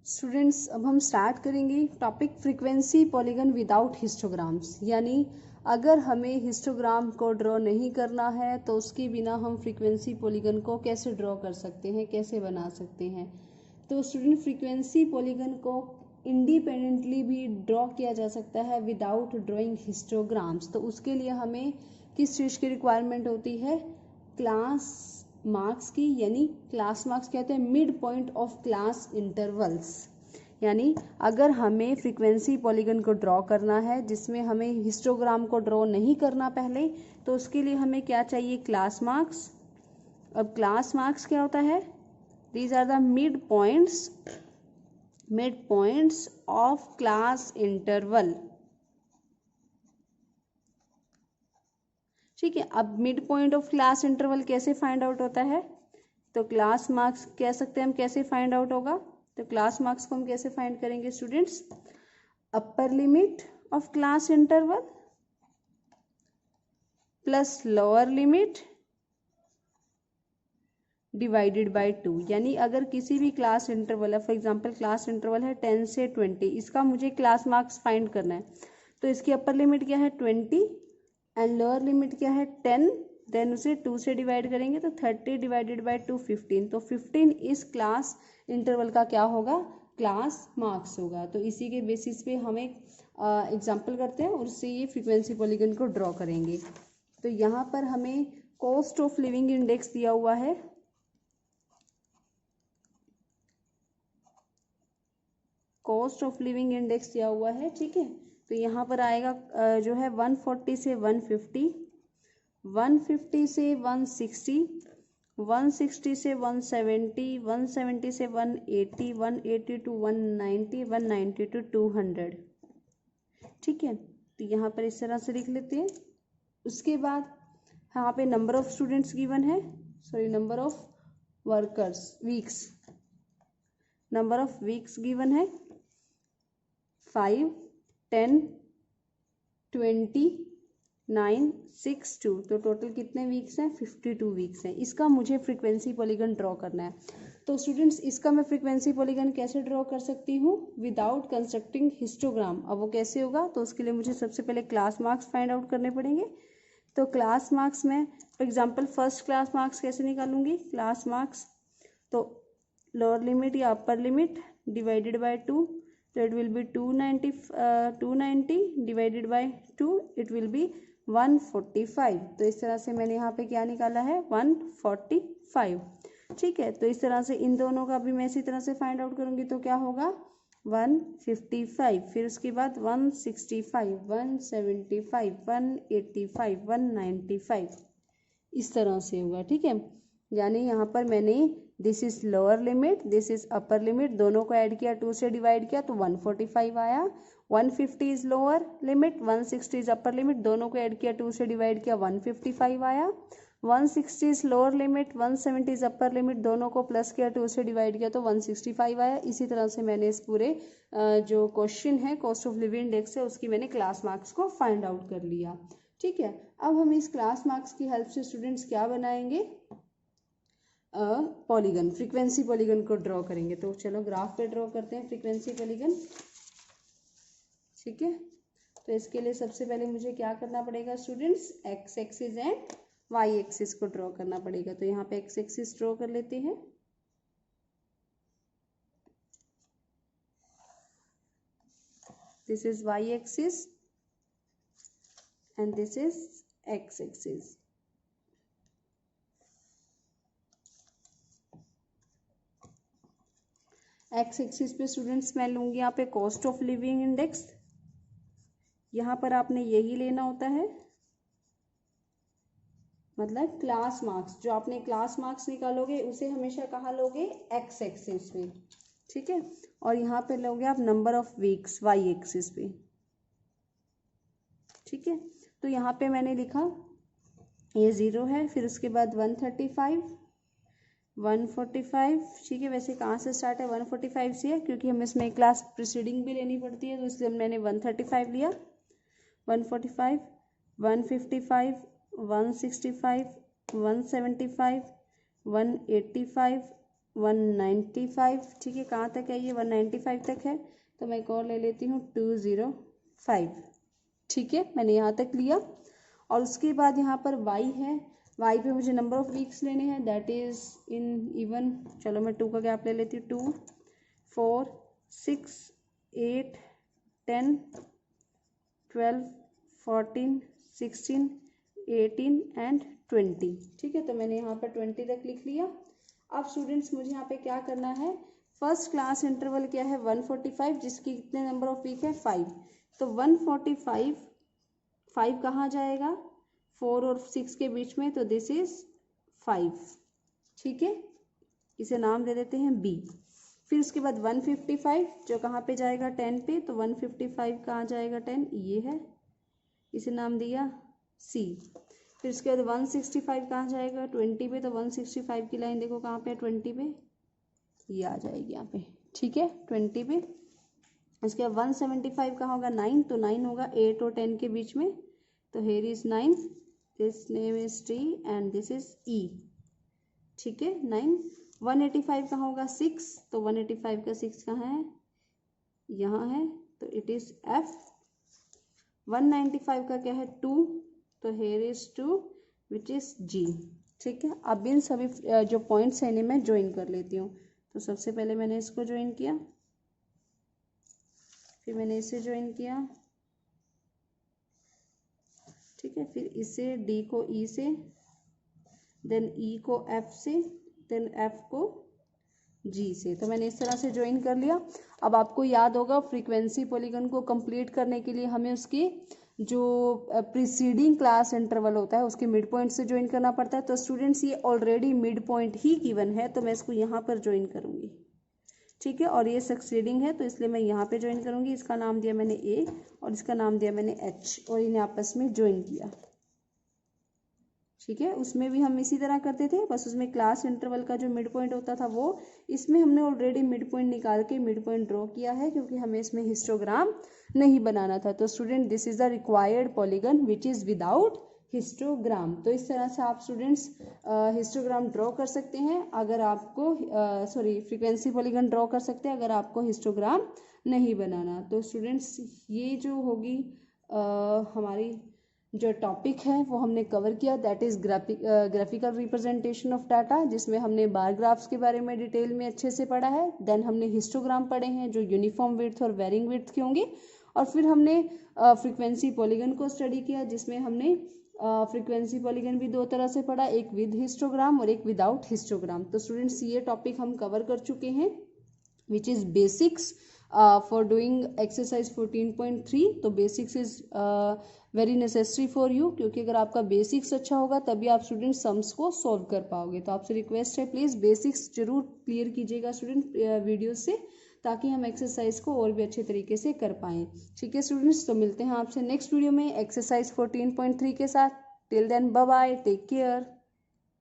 Students, अब हम start करेंगे topic frequency polygon without histograms. यानी अगर हमें हिस्टोग्राम को ड्रॉ नहीं करना है तो उसके बिना हम फ्रीक्वेंसी पॉलीगन को कैसे ड्रॉ कर सकते हैं, कैसे बना सकते हैं। तो स्टूडेंट, फ्रीक्वेंसी पॉलीगन को इंडिपेंडेंटली भी ड्रॉ किया जा सकता है विदाउट ड्राइंग हिस्टोग्राम्स। तो उसके लिए हमें किस चीज़ की रिक्वायरमेंट होती है? क्लास मार्क्स की। यानी क्लास मार्क्स कहते हैं mid point of class intervals. यानी अगर हमें फ्रीक्वेंसी पॉलीगन को ड्रॉ करना है जिसमें हमें हिस्टोग्राम को ड्रॉ नहीं करना पहले, तो उसके लिए हमें क्या चाहिए? Class marks. अब क्लास मार्क्स क्या होता है? These are the mid points of class interval. ठीक है। अब mid point of class interval कैसे फाइंड आउट होता है? तो क्लास मार्क्स कह सकते हैं हम कैसे फाइंड आउट होगा। तो क्लास मार्क्स को हम कैसे फाइंड करेंगे students? Upper limit of class interval plus lower limit divided by 2। यानी अगर किसी भी क्लास इंटरवल है, फॉर एग्जांपल क्लास इंटरवल है 10 से 20, इसका मुझे क्लास मार्क्स फाइंड करना है। तो इसकी अपर लिमिट क्या है? 20 एंड लोअर लिमिट क्या है? 10। देन उसे 2 से डिवाइड करेंगे तो 30 डिवाइडेड बाय 2 15। तो 15 इस क्लास इंटरवल का क्या होगा? क्लास मार्क्स होगा। तो इसी के बेसिस पे हम एक एग्जाम्पल करते हैं और उससे ये फ्रीक्वेंसी पॉलीगन को ड्रॉ करेंगे। तो यहाँ पर हमें कॉस्ट ऑफ लिविंग इंडेक्स दिया हुआ है। कॉस्ट ऑफ लिविंग इंडेक्स दिया हुआ है। ठीक है। तो यहाँ पर आएगा जो है 140 से 150, 150 से 160, 160 से 170, 170 से 180, 180 टू 190, 190 टू 200। ठीक है। तो यहाँ पर इस तरह से लिख लेते हैं। उसके बाद यहाँ पे नंबर ऑफ स्टूडेंट्स गिवन है, sorry number of workers weeks, number of weeks given है 5, 10, 20, 9, 6, 2। तो टोटल कितने वीक्स हैं? 52 वीक्स हैं। इसका मुझे फ्रीक्वेंसी पॉलीगन ड्रॉ करना है। तो स्टूडेंट्स, इसका मैं फ्रीक्वेंसी पॉलीगन कैसे ड्रॉ कर सकती हूँ? Without constructing histogram. अब वो कैसे होगा? तो उसके लिए मुझे सबसे पहले क्लास मार्क्स फाइंड आउट करने पड़ेंगे। तो क्लास मार्क्स में for example first class marks कैसे निकालूंगी? क्लास मार्क्स तो लोअर लिमिट या अपर लिमिट डिवाइडेड बाय 2, तो it will be 290 divided by 2, it will be 145। तो इस तरह से मैंने यहाँ पे क्या निकाला है? 145। ठीक है। तो इस तरह से इन दोनों का भी मैं इसी तरह से फाइंड आउट करूंगी तो क्या होगा? 155, फिर उसके बाद 165, 175, 185, 195, इस तरह से होगा। ठीक है। यानी यहाँ पर मैंने this is lower limit, this is upper limit, दोनों को ऐड किया, 2 से डिवाइड किया तो 145 आया। 150 is lower limit, 160 is upper limit, दोनों को ऐड किया, 2 से डिवाइड किया, 155 आया। 160 is lower limit, 170 is upper limit, दोनों को प्लस किया, 2 से डिवाइड किया तो 165 आया। इसी तरह से मैंने इस पूरे जो क्वेश्चन है कॉस्ट ऑफ लिविंग इंडेक्स है उसकी मैंने क्लास मार्क्स को फाइंड आउट कर लिया। ठीक है। अब हम इस क्लास मार्क्स की हेल्प से स्टूडेंट्स क्या बनाएंगे? पॉलीगन, फ्रीक्वेंसी पॉलीगन को ड्रॉ करेंगे। तो चलो ग्राफ पे ड्रॉ करते हैं फ्रीक्वेंसी पॉलीगन। ठीक है। तो इसके लिए सबसे पहले मुझे क्या करना पड़ेगा students? X axis and Y axis को ड्रॉ करना पड़ेगा। तो यहाँ पे एक्स एक्सिस ड्रॉ कर लेते हैं। This is Y axis and this is x axis। x axis पे स्टूडेंट्स मैं लूंगी यहाँ पे कॉस्ट ऑफ लिविंग इंडेक्स। यहाँ पर आपने यही लेना होता है, मतलब क्लास मार्क्स। जो आपने क्लास मार्क्स निकालोगे उसे हमेशा कहाँ लोगे? x एक्सिस पे। ठीक है। और यहाँ पे लोगे आप number of weeks y axis पे। ठीक है। तो यहाँ पे मैंने लिखा ये 0 है, फिर उसके बाद 135, 145। ठीक है। वैसे कहाँ से स्टार्ट है? 145 से है, क्योंकि हमें इसमें क्लास प्रीसीडिंग भी लेनी पड़ती है तो इसलिए मैंने 135 लिया। 145, 155, 165, 175, 185, 195, ठीक है, कहाँ तक है ये 195 तक है, तो मैं एक और ले लेती हूँ 205, ठीक है, मैंने यहाँ तक लिया। और उसके बाद यहाँ पर y है, y पे मुझे नंबर ऑफ वीक्स लेने हैं, दैट इज इन इवन, चलो मैं 2 का गैप ले लेती हूँ, 2 4 6 8 10 12 14 16 18 एंड 20, ठीक है, तो मैंने यहाँ पर 20 तक लिख लिया। अब स्टूडेंट्स मुझे यहाँ पे क्या करना है, फर्स्ट क्लास इंटरवल क्या है 145, जिसकी कितने नंबर ऑफ वीक है 5, तो 145 5 कहाँ जाएगा 4 और 6 के बीच में, तो दिस इज 5, ठीक है, इसे नाम दे देते हैं बी। फिर उसके बाद 155 जो कहाँ पे जाएगा 10 पे, तो 155 कहाँ जाएगा 10, ये है, इसे नाम दिया सी। फिर उसके बाद 165 कहाँ जाएगा 20 पे, तो 165 की लाइन देखो कहाँ पे है 20 पे, ये आ जाएगी यहाँ पे, ठीक है 20 पे। उसके बाद 175 कहाँ होगा 9, तो 9 होगा 8 और 10 के बीच में, तो here is 9, this name is T and this is E, ठीक है 9। 185 कहाँ होगा 6, तो 185 का 6 कहाँ है, यहाँ है, तो इट इज एफ। 195 का क्या है 2, तो हेयर इज 2 विच इज जी, ठीक है। अब इन सभी जो पॉइंट्स हैं इन्हें मैं ज्वाइन कर लेती हूँ, तो सबसे पहले मैंने इसको ज्वाइन किया, फिर मैंने इसे ज्वाइन किया, ठीक है, फिर इसे डी को ई से, देन ई को एफ से, देन एफ को जी से, तो मैंने इस तरह से ज्वाइन कर लिया। अब आपको याद होगा फ्रीक्वेंसी पॉलीगन को कंप्लीट करने के लिए हमें उसके जो प्रीसीडिंग क्लास इंटरवल होता है उसके मिड पॉइंट से ज्वाइन करना पड़ता है। तो स्टूडेंट्स ये ऑलरेडी मिड पॉइंट ही गिवन है, तो मैं इसको यहाँ पर ज्वाइन करूँगी, ठीक है, और ये सक्सीडिंग है तो इसलिए मैं यहाँ पे ज्वाइन करूँगी। इसका नाम दिया मैंने ए और इसका नाम दिया मैंने एच, और इन्हें आपस में ज्वाइन किया, ठीक है। उसमें भी हम इसी तरह करते थे, बस उसमें क्लास इंटरवल का जो मिड पॉइंट होता था वो, इसमें हमने ऑलरेडी मिड पॉइंट निकाल के मिड पॉइंट ड्रॉ किया है, क्योंकि हमें इसमें हिस्टोग्राम नहीं बनाना था। तो student this is the required polygon which is without histogram. तो इस तरह से आप स्टूडेंट्स हिस्टोग्राम ड्रॉ कर सकते हैं अगर आपको फ्रीक्वेंसी पॉलीगन ड्रॉ कर सकते हैं अगर आपको हिस्टोग्राम नहीं बनाना। तो स्टूडेंट्स ये जो होगी हमारी जो टॉपिक है वो हमने कवर किया, that is graphical representation of data, जिसमें हमने बार ग्राफ्स के बारे में डिटेल में अच्छे से पढ़ा है। देन हमने हिस्टोग्राम पढ़े हैं जो यूनिफॉर्म विड्थ और वेरिंग विड्थ के होंगे, और फिर हमने फ्रीक्वेंसी पॉलीगन को स्टडी किया, जिसमें हमने फ्रीक्वेंसी पॉलीगन भी दो तरह से पढ़ा, एक विद हिस्टोग्राम और एक विदाउट हिस्टोग्राम। तो स्टूडेंट्स ये टॉपिक हम कवर कर चुके हैं which is basics for doing exercise 14.3। तो basics is very necessary for you, क्योंकि अगर आपका बेसिक्स अच्छा होगा तभी आप स्टूडेंट सम्स को सॉल्व कर पाओगे। तो आपसे रिक्वेस्ट है प्लीज़ बेसिक्स जरूर क्लियर कीजिएगा स्टूडेंट वीडियो से, ताकि हम एक्सरसाइज को और भी अच्छे तरीके से कर पाएँ, ठीक है स्टूडेंट्स। तो मिलते हैं आपसे नेक्स्ट वीडियो में एक्सरसाइज 14.3 के साथ। Till then bye bye, take care.